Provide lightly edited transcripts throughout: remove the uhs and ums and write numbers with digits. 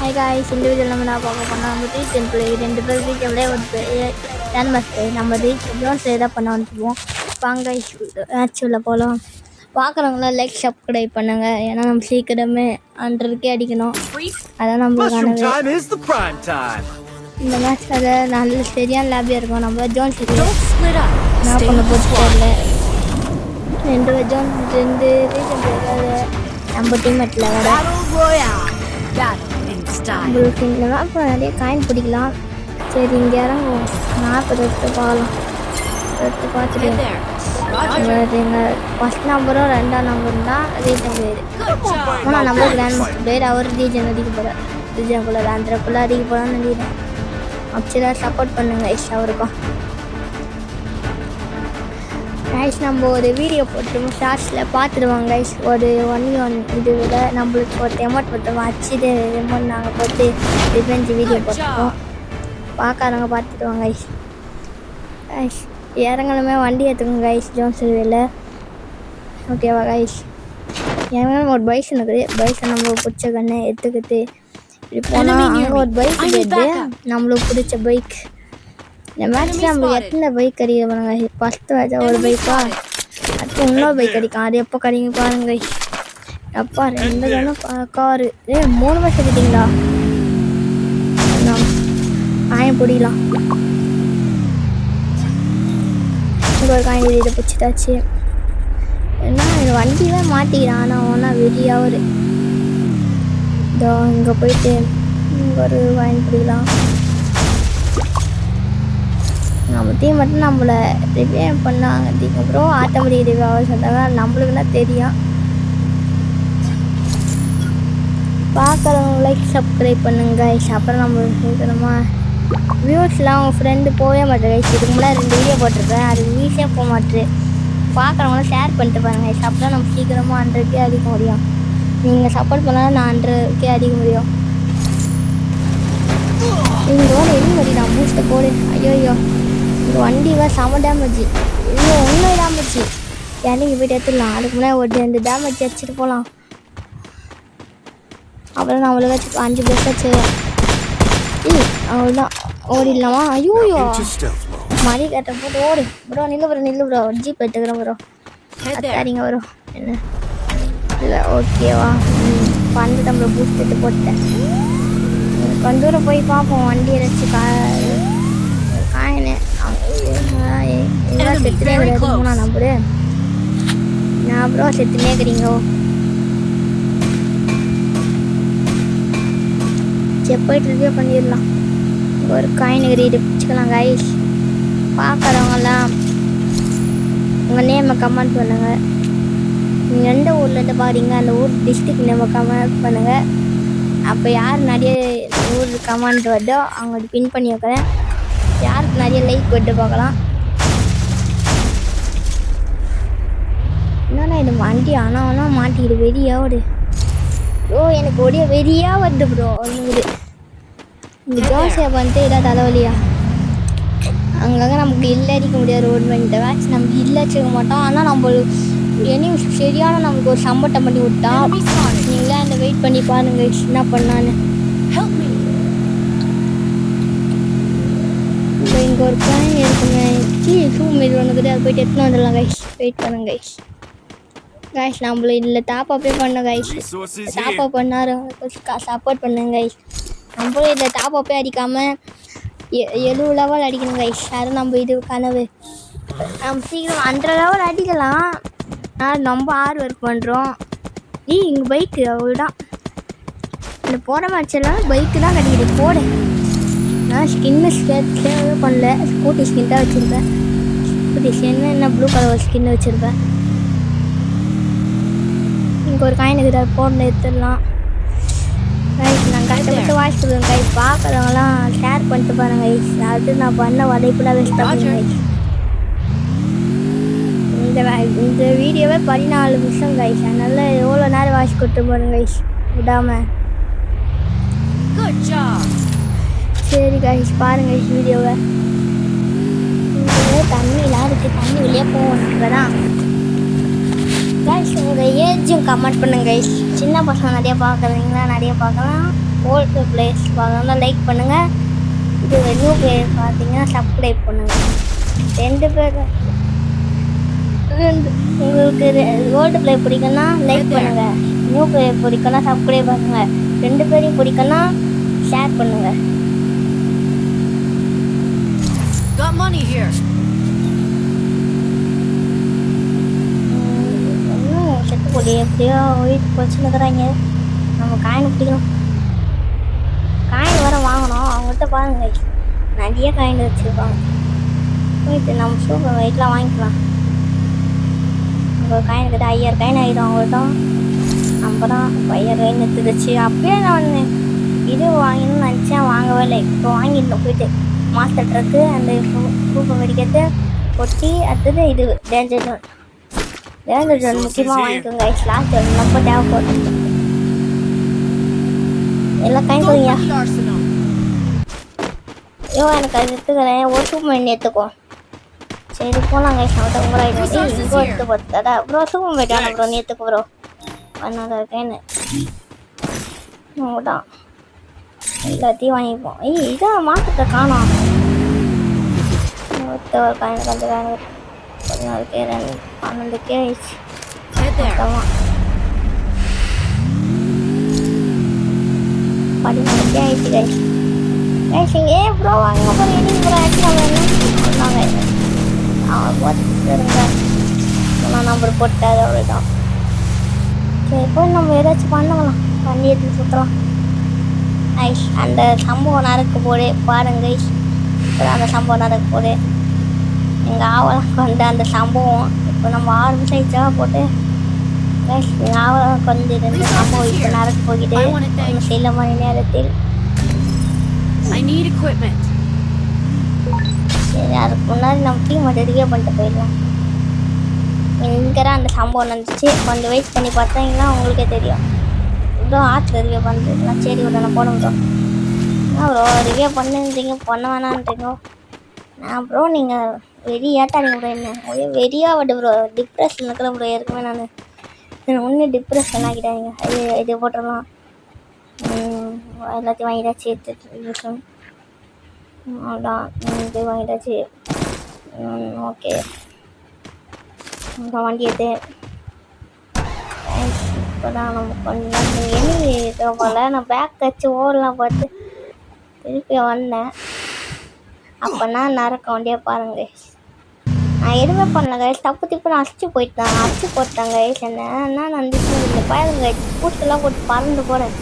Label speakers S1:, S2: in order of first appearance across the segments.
S1: Hi guys, இந்த வீடியோவில் நம்ம நான் பார்க்க போனால் நம்ம ரீசன் பிள்ளை 2 பேர் வீட்டில் ஒரு கேன்வாஸ் நம்ம ஜோன்ஸ் தான் பண்ண வந்துடுவோம். வாங்க ஆக்சுவலாக போகலாம். பார்க்குறவங்களாம் லைக் சப்ஸ்கிரைப் பண்ணுங்க. ஏன்னா நம்ம சீக்கிரமே 100K அடிக்கணும். அதான் நம்மளுக்கானது. இந்த மேட்ச் அதை நல்ல சரியான லேபியாக இருக்கும். நம்ம ஜோன்ஸ் நான் பண்ண போட்டு தெரியல. 2 ரீசன் பிள்ளை நம்ம டீம்மேட்டில் வேறு உங்களுக்கு இந்த மேப் நிறைய காயின் பிடிக்கலாம். சரி இங்கே இறங்குவோம். மேப் எடுத்து பார்க்கலாம். எடுத்து பார்த்துட்டு எங்கள் ஃபஸ்ட் நம்பரும் 2ஆம் நம்பரும் தான் ரீஜன் பிளேயர். 3ஆம் நம்பர் கிராண்ட் மாஸ்டர் பிளேயர். அவர் ரீஜன் அடிக்க போகிறார். ரீஜனுக்குள்ளே 2.5 அடிக்க போகிறான்னு நினைக்கிறேன். ஆக்சுவலாக சப்போர்ட் பண்ணுங்க ஐஸ் அவருக்கும். கைஸ் நம்ம ஒரு வீடியோ போட்டுருவோம். ஷார்ட்ஸில் பார்த்துடுவாங்க கைஸ். ஒரு 1v1 இது விட நம்மளுக்கு ஒரு எமௌண்ட் போட்டுருவோம். அச்சுது எமௌண்ட் நாங்கள் போட்டு டிஃபென்ஸ் வீடியோ போட்டுருவோம். பார்க்காதவங்க பார்த்துடுவாங்க கைஸ். கைஸ் இறங்கணுமே வண்டி எடுத்துக்கோங்க கைஸ். ஜோன்ஸ் இல்லை ஓகேவா கைஸ்? இறங்கணும். ஒரு பைசன் இருக்குது. பைசன் நம்மளுக்கு பிடிச்ச கண்ணு எடுத்துக்கிட்டு இப்படி போனால் அங்கே ஒரு பைக் இருக்குது. நம்மளுக்கு பிடிச்ச பைக். இந்த மேட்ச்சில் நம்மளுக்கு எத்தனை பைக் கிடைக்க பாருங்க. ஃபஸ்ட்டு வச்சா ஒரு பைக்கா, அடுத்து இன்னொரு பைக் கிடைக்கும். அது எப்போ கிடைக்கும் பாருங்க. அப்பா 2 கண்ணும் காரு 3 பஸ் எடுத்தீங்களா? காயம் பிடிக்கலாம். இங்கே ஒரு காயின் இதை பிடிச்சிட்டாச்சு. ஏன்னா இந்த வண்டியே மாட்டிக்கிறான். ஆனால் ஒன்றா வெறியாக ஒரு இதோ இங்கே போயிட்டு இங்கே ஒரு காயின் பிடிக்கலாம். நம்ம டீம் மட்டும் நம்மளை ரிவைவ் பண்ணாங்க. அதுக்கப்புறம் ஆட்டோமேட்டிக் ரிவைவ் ஆக சொன்னாங்க. நம்மளுக்குன்னா தெரியும். பார்க்குறவங்க லைக் சப்ஸ்கிரைப் பண்ணுங்க கைஸ். அப்புறம் நம்மளுக்கு சீக்கிரமா வியூஸ்லாம் அவங்க ஃப்ரெண்டு போகவே மாட்டேன் கைஸ். இதுக்கு முன்னாடி 2 வீடியோ போட்டிருப்பேன். அது ஈஸியாக போக மாட்டேன். பார்க்குறவங்களாம் ஷேர் பண்ணிட்டு பாருங்க கைஸ். அப்புறம் நம்ம சீக்கிரமாக 100K அடிக்க முடியும். நீங்கள் சப்போர்ட் பண்ணால் நான் 100K அடிக்க முடியும். இங்கே எதுவும் வரி நான் பூஸ்ட்டை போடு. ஐயோ இந்த வண்டியில் செம டேமேஜ். ஐயோ ஒன்றும் டேமேஜ். இறங்கி போய்ட்டு எடுத்துடலாம். அதுக்கு முன்னாடி ஒரு 2 டேமேஜ் வச்சுட்டு போகலாம். அப்புறம் நான் அவ்வளோ வச்சு 5 பேர் வச்சு அவ்வளோதான் ஓடிடலாமா? ஐயோயோ மணி கட்ட போட்டு ஓடு ப்ரோ. நில்லு ப்ரோ. ஜீப் எடுத்துக்கிறேன் ப்ரோ. சரிங்க ப்ரோ. என்ன இல்லை ஓகேவா? வந்துட்டேன் ப்ரோ. பூஸ்ட் எடுத்து போட்டேன். கொஞ்ச தூரம் போய் பார்ப்போம். வண்டியை வச்சு காயினு எல்லாம் செத்துனே கிடையாது. 3ஆம் நம்பரு நான் ப்ரோ செத்துனே இருக்கிறீங்க. சரி போயிட்டு ரிவ்யூ பண்ணிடலாம். ஒரு காயின் கிரீடு பிடிச்சிக்கலாம் கைஸ். பார்க்குறவங்கலாம் உங்கள் நேமை கமெண்ட் பண்ணுங்கள். நீங்கள் எந்த ஊர்லேருந்து பார்க்குறீங்க அந்த ஊர் டிஸ்ட்ரிக்ட் நேமை கமெண்ட் பண்ணுங்கள். அப்போ யார் நிறைய ஊர் கமெண்ட் வருதோ அவங்களுக்கு பின் பண்ணி வைக்கிறேன். யாருக்கு நிறைய லைக் விட்டு பார்க்கலாம். என்னன்னா இது வண்டி ஆனால் மாட்டிக்கிது. வெறியாவது ப்ரோ. எனக்கு ஒரே வெறியாக வருது ப்ரோ. இது இந்த ஜோசியை பண்ணிட்டு ஏதாவது தலைவலியா? அங்கங்கே நமக்கு இல்லை அடிக்க முடியாது. ரோடு பண்ணிட்டு மேட்ச் நமக்கு இல்லை வச்சுக்க மாட்டோம். ஆனால் நம்மளுக்கு இனி சரியான நமக்கு ஒரு சம்பட்டை பண்ணி விட்டா. நீங்களே அந்த வெயிட் பண்ணி பாருங்க என்ன பண்ணான்னு. இப்போ இங்கே ஒரு காயின் இருக்குங்க. சூம் இது ஒன்றுக்குது. அது போய்ட்டு எடுத்துன்னு வந்துடலாம் கைஸ். வெயிட் பண்ணுங்க கைஸ். கைஸ் நம்மள இதில் டாப்அப்பே பண்ண கைஸ். டாப்அப் பண்ணாரு சப்போர்ட் பண்ணுங்க கைஸ். நம்மளும் இதில் டாப்அப்பே அடிக்காமல் 70 லெவல் அடிக்கணும் கைஸ். யாரும் நம்ம இது கனவு. நம்ம சீக்கிரம் 100 லெவல் அடிக்கலாம். நம்ம ஆறு ஒர்க் பண்ணுறோம். இங்கே பைக்கு அவ்வளோதான். இந்த போகிற மேட்செல்லாம் பைக்கு தான் கிடைக்குது. போடு. நான் ஸ்கின்னு சேவே பண்ணல. ஸ்கூட்டி ஸ்கின் தான் வச்சுருப்பேன். ஸ்கூட்டி ஸ்கின் என்ன ப்ளூ கலர் ஸ்கின்னு வச்சுருப்பேன். இங்கே ஒரு காயின் இருக்குது. போட்டு எடுத்துடலாம் கைஸ். நான் கஷ்டப்பட்டு வாய்ஸ் கொடுக்குறேன் கைஸ். பார்க்குறவங்களாம் ஷேர் பண்ணிட்டு பாருங்க கைஸ். அது நான் பண்ண வலைப்புலாம் வேஸ்ட் பண்ணுங்க கைஸ். இந்த வீடியோவே 14 நிமிஷம் கைஸ். அதனால எவ்வளோ நேரம் வாய்ஸ் கொடுத்து பாருங்க கைஸ் விடாமல். சரி கைஸ் பாருங்க கைஸ் வீடியோவை. தண்ணிலாம் இருக்குது. தண்ணி வெளியே போவோம். இப்போ தான் கைஸ் உங்கள் ஏஜும் கமெண்ட் பண்ணுங்க கைஸ். சின்ன பசங்க நிறைய பார்க்குறீங்களா? நிறைய பார்க்கலாம். ஓல்டு பிளேஸ் பார்க்கணும்னா லைக் பண்ணுங்கள். இது நியூ பிளேஸ் பார்த்தீங்கன்னா சப்ஸ்கிரைப் பண்ணுங்கள். 2 பேர் உங்களுக்கு ஓல்டு பிளே பிடிக்குன்னா லைக் பண்ணுங்கள். நியூ பிளே பிடிக்குன்னா சப்ஸ்கிரைப் பண்ணுங்கள். 2 பேரையும் பிடிக்குன்னா ஷேர் பண்ணுங்கள். செத்துப்பொடி எப்படியோ வீட்டுக்கு வச்சுன்னுக்குறாங்க. நம்ம காயின் பிடிக்கணும். காயின் வர வாங்கணும். அவங்கள்ட்ட பாருங்க நிறைய காயின் வச்சுருப்பாங்க. போயிட்டு நம்ம சூப்பர் வெயிட்லாம் வாங்கிக்கலாம். நம்ம காயின் கிட்ட 5000 காயின் ஆகிடும். அவங்கள்ட்ட நம்ம தான் 5000 காயின் எடுத்துடுச்சு. அப்படியே நான் இது வாங்கணும்னு நினச்சேன், வாங்கவே இல்லை. இப்போ வாங்கிடணும். போயிட்டு மாஸ்டர் ட்ரக்கு அந்த சூப்பர் வெடிக்கிறது கொட்டி அடுத்தது இது டேஞ்சர் ஜோன். டேஞ்சர் ஜோன் முக்கியமாக வாங்கிக்கோங்க. லாஸ்ட் ஜோன் ரொம்ப தேவைப்படும். எல்லாம் காயின் கொடுங்க. ஐயோ எனக்கு அது எடுத்துக்கிறேன். ஒரு சூப்பர் மைண்ட் எடுத்துக்கோ. சரி போகலாம் கைஸ். அவன்கிட்ட உங்களை இங்கோ எடுத்து பார்த்தா ப்ரோ சூப்பர் மைண்ட் வேணும் ப்ரோ. நீ எடுத்துக்கோ ப்ரோ. பண்ணாத இருக்கேன்னு தான் எல்லாத்தையும் வாங்கிப்போம். இதான் மார்க்கெட்டை காணோம். ஒரு காயின் 2 காயின் 14K 12K ஆயிடுச்சு. 13K ஆயிடுச்சு கைஸ். கைஸ் இங்கே ப்ரோ வாங்க ப்ரோ. எடிங் ப்ரோ சொன்னாங்க. அவன் போட்டுருங்க நான் நம்பர் போட்டாது அவ்வளோதான். சரி போய் நம்ம ஏதாச்சும் பண்ணலாம். வண்டி எடுத்து சுற்றலாம். ஐஸ் அந்த சம்பவம் நடக்க போதே பாருங்க கைஸ். இப்போ அந்த சம்பவம் நடக்க போதே எங்கள் ஆவலாக்கு வந்து அந்த சம்பவம் இப்போ நம்ம 6 நிமிஷம் போட்டு கைஸ் எங்கள் ஆவலாக்கு வந்து 2 சம்பவம் இப்போ நடக்க போகிட்டு ஒன்று சில மணி நேரத்தில். சரி அதுக்கு முன்னாடி நம்ம டீம் ரிவ்யூ பண்ணிட்டு போயிடலாம். இங்கே அந்த சம்பவம் நடந்துச்சு. கொஞ்சம் வெயிட் பண்ணி பார்த்தீங்கன்னா உங்களுக்கே தெரியும். ப்ரோ ஆற்றுல ரிவ்யூ பண்ணுறீங்களா? சரி விட நான் போட ப்ரோ. ப்ரோ ரிவ்யூ பண்ணுன்றீங்க, பண்ண வேணான்றீங்க. நான் ப்ரோ நீங்கள் வெறியாட்டாதீங்க ப்ரோ. என்ன ஒரே வெறியாக விட்டு ப்ரோ. டிப்ரெஷன் இருக்கிற ப்ரோ. ஏற்கனவே நான் ஒன்றும் டிப்ரெஷன் ஆகிட்டாங்க. இது போட்டுடலாம். எல்லாத்தையும் வாங்கிட்டாச்சு. அவ்வளோதான் இது வாங்கிட்டாச்சு. ஓகே வண்டி எடுத்து இப்போ தான் நம்ம கொஞ்சம் என்ன போல நான் பேக் வச்சு ஓடலாம் பார்த்து திருப்பி வந்தேன். அப்போனா நடக்க வண்டியை பாருங்க. நான் எதுவுமே பண்ணல கைஸ். தப்பு திப்பு நான் அடிச்சு போயிட்டேன் கைஸ். என்ன நடந்துச்சு இல்லை பாருங்க. பூட்டெல்லாம் போட்டு பறந்து போகிறேன்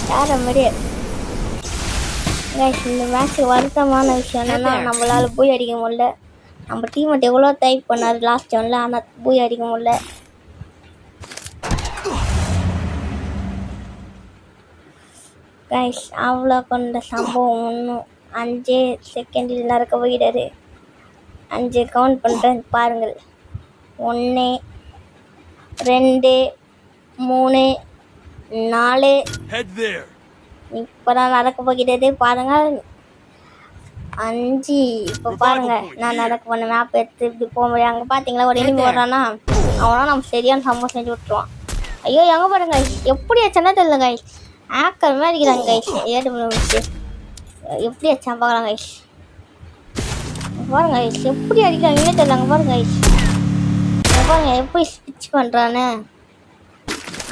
S1: வேற மாதிரியே கைஸ். இந்த மேட்ச்சு வருத்தமான விஷயம் என்னென்னா நம்மளால் போய் அடிக்க முடியல. நம்ம டீம்மேட் எவ்வளோ டைப் பண்ணார் லாஸ்ட் ஜோனில், ஆனால் போய் அடிக்க முடியல. கைஸ் அவ்வளோ கொண்ட சம்பவம் இன்னும் 5 செகண்டில் நடக்க போகிறது. 5 கவுண்ட் பண்ணுறேன் பாருங்கள். 1 2 3 4 இப்போ தான் நடக்க போகிறது பாருங்கள். 5 இப்போ பாருங்கள். நான் நடக்க போன மேப் எடுத்து இப்படி போக முடியும். அங்கே பார்த்தீங்களா ஒரு எனிமி வர்றான்னா அவனா நம்ம சரியான சம்பவம் செஞ்சு விட்டுருவான். ஐயோ எங்கே பாருங்க எப்படி வச்சானா தெரியல கைஸ். ஆக்கர் மாதிரி இருக்கிறாங்க கைஸ். ஏடு முடிச்சு எப்படி வச்சான் பார்க்கலாம் கைஸ். பாருங்க கைஸ் எப்படி அடிக்கிறாங்கன்னே தெரியல. அங்கே பாருங்க கைஸ். பாருங்க எப்படி ஸ்விட்ச் பண்ணுறான்னு.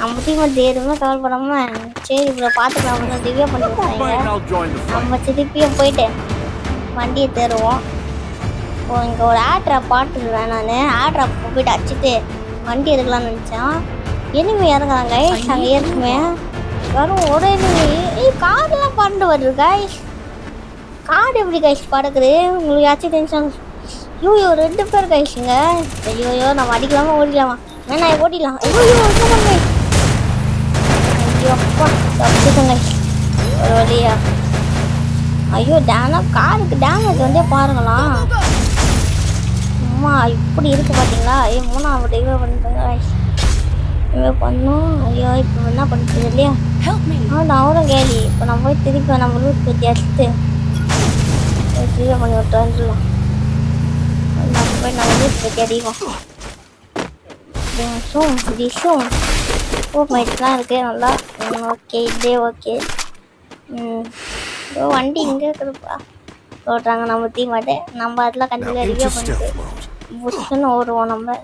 S1: நம்ம டீம் எதுவுமே கவலைப்படாமல் சரி இவ்வளோ பார்த்துக்கலாம் ரிவ்யூ பண்ணி விட்டாங்க. நம்ம திருப்பியும் போயிட்டு வண்டியை தருவோம். இப்போ இங்கே ஒரு ஆட்ராப் பாட்டுருவேன். நான் ஆட்ராப் போயிட்டு அடிச்சுட்டு வண்டி எடுக்கலாம்னு நினச்சேன். எனிமி இறங்குறாங்க கைஸ். அங்கே ஏற்கனவே வரும் ஒரு எனிமி கார்டெல்லாம் பறந்து வருது கைஸ். கார்டு எப்படி கைஸ் பறக்குது உங்களுக்கு ஆச்சு டென்ஷன். ஐயோ 2 பேர் கைஸுங்க. ஐயோ நம்ம அடிக்கலாமா ஓடிக்கலாமா? வேணா ஓடிடலாம். ஐயோ கைஸ். ஐயோ அப்பா தப்பிச்சுட்டேன் கைஸ் ஒரு வழியா. ஐயோ காருக்கு டேமேஜ் வந்து பாருங்களாம். அம்மா இப்படி இருக்குது பார்த்தீங்களா? 3வது இவ்வளோ பண்ணுறேங்க கைஸ். இவ்வளோ பண்ணோம். ஐயோ இப்போ என்ன பண்ணுறது இல்லையா? நான் அவரும் கேள்வி. இப்போ நம்ம போய் திருப்பி நம்ம லூஸ் பற்றி அடிச்சுட்டு ரிவ்யூ பண்ணி விட்டுறலாம். நம்ம போய் நம்ம லூஸ் பற்றி அடிக்கும். டிஷ்ஷும் ஓ மைட்லாம் இருக்குது நல்லா. ஓகே இதே ஓகே. வண்டி இங்கே இருக்குதுப்பா சொல்கிறாங்க நம்ம தீமாட்டு. நம்ம அதெல்லாம் கண்டிப்பாக ரிவ்யூ பண்ணிட்டு புஷ்ஷுன்னு ஓடுவோம் நம்ம.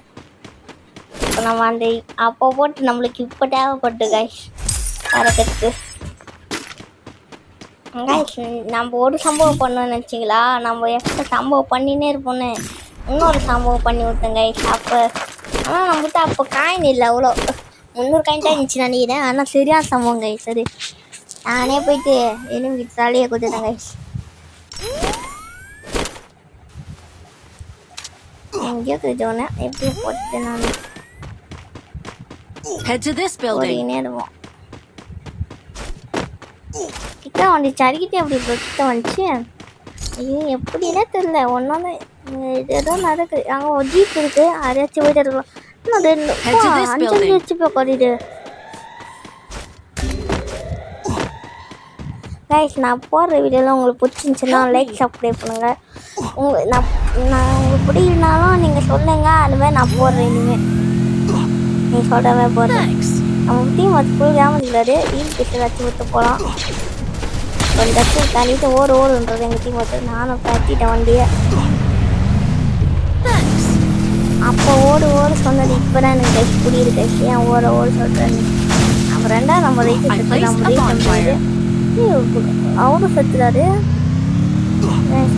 S1: இப்போ நம்ம அந்த அப்போ போட்டு நம்மளுக்கு இப்போ தேவைப்பட்டு கைஸ் பறக்கிறதுக்கு. கைஸ் நம்ம ஒரு சம்பவம் பண்ணோன்னு நினச்சிங்களா, நம்ம எக்ஸ்ட்ரா சம்பவம் பண்ணினே இருப்போன்னு இன்னொரு சம்பவம் பண்ணி விட்டேன் கைஸ். அப்போ ஆனால் நம்மகிட்ட அப்போ காயின் இல்லை, அவ்வளோ 300 காயின் தான் இருந்துச்சு நினைக்கிறேன். ஆனால் சரியான சம்பவம் கைஸ். சரி நானே போயிட்டு எனிமிக்கு தலையை கொடுத்துட்டேன் கைஸ். எங்கேயோ தெரிஞ்சோன்னே எப்படி போட்டு நான் ஓடினே இருவோம். கிட்ட வந்துச்சு, அடிக்கிட்டே அப்படி கிட்ட வந்துச்சு. ஐயோ எப்படின்னே தெரியல. ஒன்றாலும் ஏதோ நடக்குது. அங்கே ஒரு ஜீப் இருக்குது, அரையாச்சும் போயிட்டு இருக்கலாம். அது 5 வச்சு போய் கொடிடு கைஸ். நான் போடுற வீடியோலாம் உங்களுக்கு பிடிச்சிருந்துச்சுன்னா லைக் சப்ஸ்கிரைப் பண்ணுங்கள். நான் உங்களுக்கு பிடிக்கலனாலும் நீங்கள் சொல்லுங்கள், அதுமாதிரி நான் போடுறேன். இனிமேல் நீங்கள் சொல்கிற மாதிரி போடுறேன். நம்ம டீம் வச்சு போய் ஏமாந்துக்கிறாரு. வீல் பிஸ்டல் வச்சு விட்டு போகலாம். ஒரு டச்சு தண்ணிட்டு ஓடுன்றது எங்கள் டீம் வச்சு. நானும் கட்டிட்டேன் வண்டியை. அப்போ ஓடு சொன்னது இப்போ தான் எனக்கு கைஸ் புரியுது கைஸ். ஏன் ஓடு சொல்கிறேன்னு. அப்புறம் ரெண்டாவது நம்ம ரைட்டு செத்து நம்ம ரீச் அவரும் செத்துறாரு.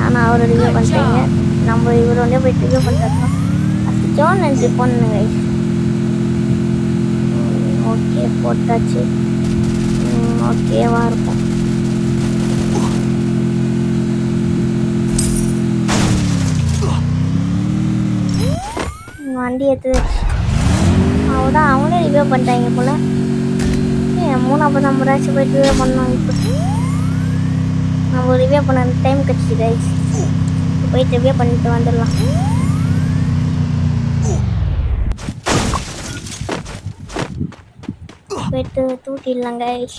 S1: ஆனால் அவர் ரிவ்யூ பண்ணுறீங்க. நம்ம இவர் வந்து போய் ரிவ்யூ பண்ணுறோம். ஃபஸ்ட்டு ஜோன் என்ட்ரி பண்ணுங்க கைஸ். ஓகே போட்டாச்சு. ஓகேவா இருக்கும். வண்டி எடுத்து அவ்வளோதான். அவங்களே ரிவ்யூ பண்ணிட்டாங்க போல். 350 போயிட்டு ரிவ்யூ பண்ணோம். இப்போ நம்ம ரிவ்யூ பண்ண டைம் கிடச்சிச்சு கைஸ். போயிட்டு ரிவ்யூ பண்ணிட்டு வந்துடலாம். போயிட்டு தூக்கிடலாம் கைஸ்.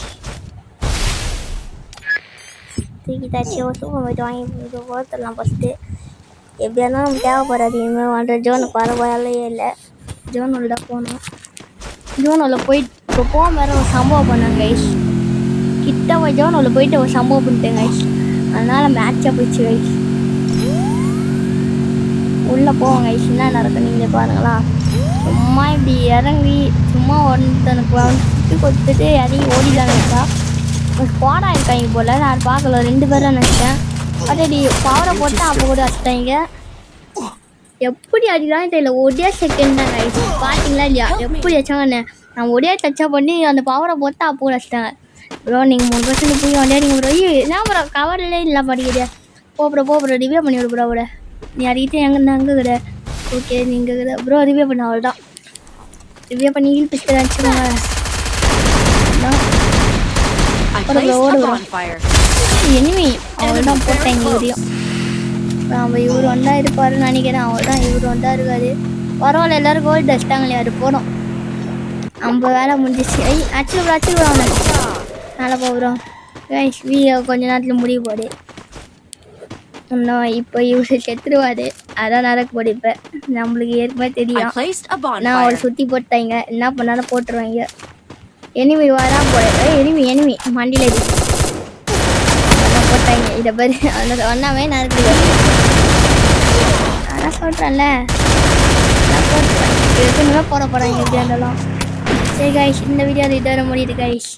S1: தூக்கிட்டாச்சு. ஒரு சூப்பர் போயிட்டு வாங்கி ஓர்த்தலாம் ஃபஸ்ட்டு. எப்படியா இருந்தாலும் நமக்கு தேவைப்படாது. இனிமேல் வந்து ஜோனுக்கு வர வேலையே இல்லை. ஜோன் உள்ள போகணும். ஜோன் உள்ள போயிட்டு இப்போ போக வேறு ஒரு சம்பவம் பண்ணாங்க கைஸ். கிட்ட போய் ஜோன் உள்ள போயிட்டு ஒரு சம்பவம் பண்ணிட்டேன் கைஸ். அதனால் மேட்சாக போயிடுச்சு கைஸ். உள்ளே போவோம் கைஸ். என்ன நடக்கும் நீங்கள் பாருங்களா. சும்மா இப்படி இறங்கி சும்மா ஒருத்தனுக்கு விட்டு கொடுத்துட்டு இறங்கி ஓடிதான் இருக்கா. ஸ்குவாடாக இருக்காங்க போல். நான் பார்க்கல, 2 பேரும் நினச்சேன். அதே பவரை போட்டு அப்போ கூட வச்சுட்டாங்க. எப்படி அடிக்கிறான்னு தெரியல. ஒரே செகண்ட் தான் கைஸ். பார்த்தீங்களா இல்லையா எப்படி வச்சாங்கன்னு. நான் ஒரே டச்சா பண்ணி அந்த பவரை போட்டு அப்போ கூட வச்சுட்டாங்க. ப்ரோ நீங்கள் 3% போய் வண்டியாடிங்க ப்ரோ. என்ன ப்ரோ கவர்லே இல்லை படிக்கிறியா. போகிற ரிவ்யூ பண்ணி விடு ப்ரோ. அவட நீ அடிக்கிட்டு அங்கே கிட. ஓகே நீங்கள் கிட ப்ரோ ரிவ்யூ பண்ண. அவள் தான் ரிவ்யூ பண்ணி ஹீல் பிஸ்டல் அடிச்சுக்கோங்க. எனிமி அவள் தான் போட்டேன் எங்கள் ஊரையும். அவள் இவர் ஒன்றா இருப்பாருன்னு நினைக்கிறேன். அவள் தான் இவர் ஒன்றா இருக்காது. பரவாயில்ல, எல்லோரும் கோல்டு அடிச்சிட்டாங்களே. அது போடும். 50 வேலை முடிஞ்சிச்சு. அச்சு அவனை நல்லா போகிறோம் கைஸ். வீடியோ கொஞ்ச நேரத்தில் முடிய போகுது. இன்னும் இப்போ இவர் செத்துருவார். அதான் நடக்க போகுது. இப்போ நம்மளுக்கு ஏற்கனவே தெரியும். நான் அவளை சுற்றி போட்டாங்க. என்ன பண்ணாலும் போட்டுருவாங்க. எனிமி வரா போல. எனிமி மண்டியில் போட்டாங்க. இதை பேர் அந்த ஒன்றாவே நடக்குது. அதான் சொல்கிறேன்ல, எதுவுமே போகிறாங்க எப்படி இருந்தாலும். சரி கைஸ், இந்த வீடியோ அது இதோட முடியுது கைஸ்.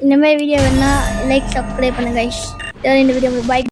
S1: இந்த மாதிரி வீடியோ வேணால் லைக் சப்ஸ்கிரைப் பண்ணுங்க கைஸ். இந்த வீடியோ பாய்.